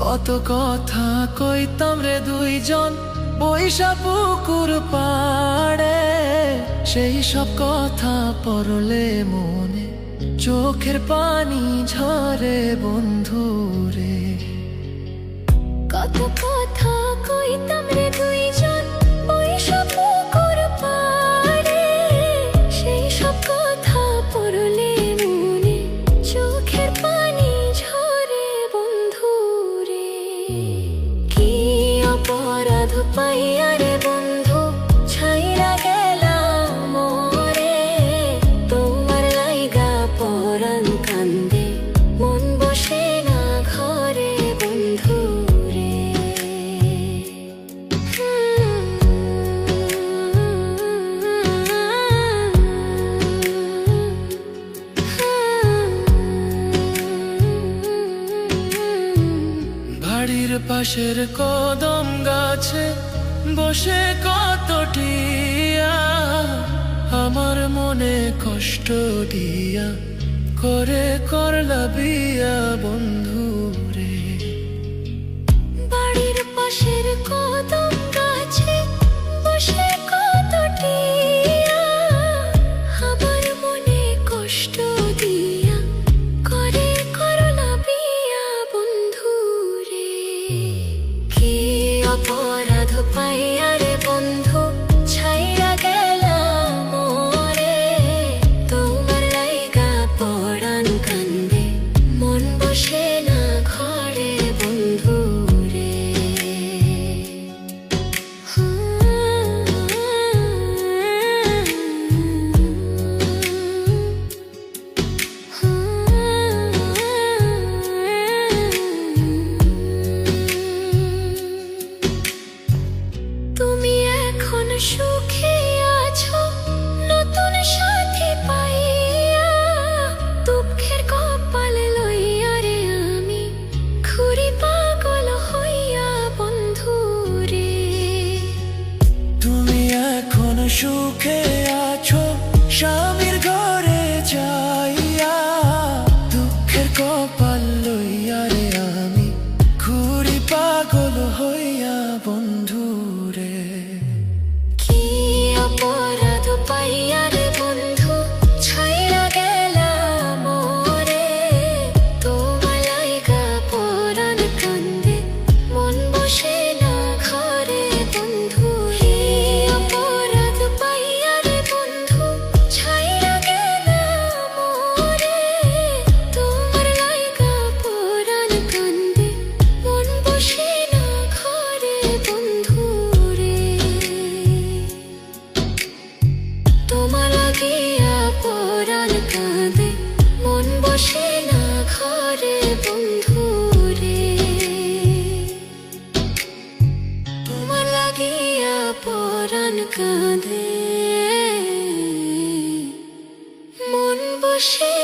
কত কথা কইতাম রে দুইজন বৈশা পুকুর পাড়ে, সেই সব কথা পড়লে মনে চোখের পানি ঝরে বন্ধু রে। কত কথা কইতাম রে দুইজন বৈশা পুকুর পাড়ে, সেই সব কথা পড়লে মনে চোখের পানি ঝরে বন্ধু রে। কি অপরাধ পাইয়া রে বন্ধু ছাইরা গেলাম মোরে, তোমার লাইগা পরাণ কান্দে মন বসে না ঘরে বন্ধু রে। বাড়ির পাশের কদম গাছে বসে কত টিয়া, আমার মনে কষ্ট দিয়া করে করলা বিয়া বন্ধু রে। বাড়ির পাশের কদম গাছে বসে কত টিয়া, আমার মনে কষ্ট দিয়া করে করলা বিয়া বন্ধু রে। কি অপরাধ পাইয়া রে বন্ধু ছাইরা গেলাম মোরে, তোমার লাইগা পরাণ কান্দে মন বসে না ঘরে বন্ধু রে। তুমি এখন সুখে আছো নতুন সাথী পাইয়া, দুঃখের কপাল লইয়া রে আমি ঘুরি পাগল হইয়া বন্ধু রে। তুমি এখন সুখে আছো স্বামীর ঘরে যাইয়া, দুঃখের কপাল লইয়া রে আমি ঘুরি পাগল হইয়া বন্ধু রে। কি অপরাধ পাইয়া রে বন্ধু ছাইরা গেলাম মোরে, তোমার লাইগা পরাণ কান্দে মন বসে না ঘরে বন্ধু রে। অপরাধ পাইয়া রে বন্ধু ছাইরা গেলাম মোরে, তোমার লাইগা পরাণ কান্দে মন বসে না ঘরে বন্ধু রে। তোমার লাগিয়া পরাণ কাঁদে মন বসে না ঘরে বন্ধু রে। তোমার লাগিয়া পরাণ কাঁদে মন বসে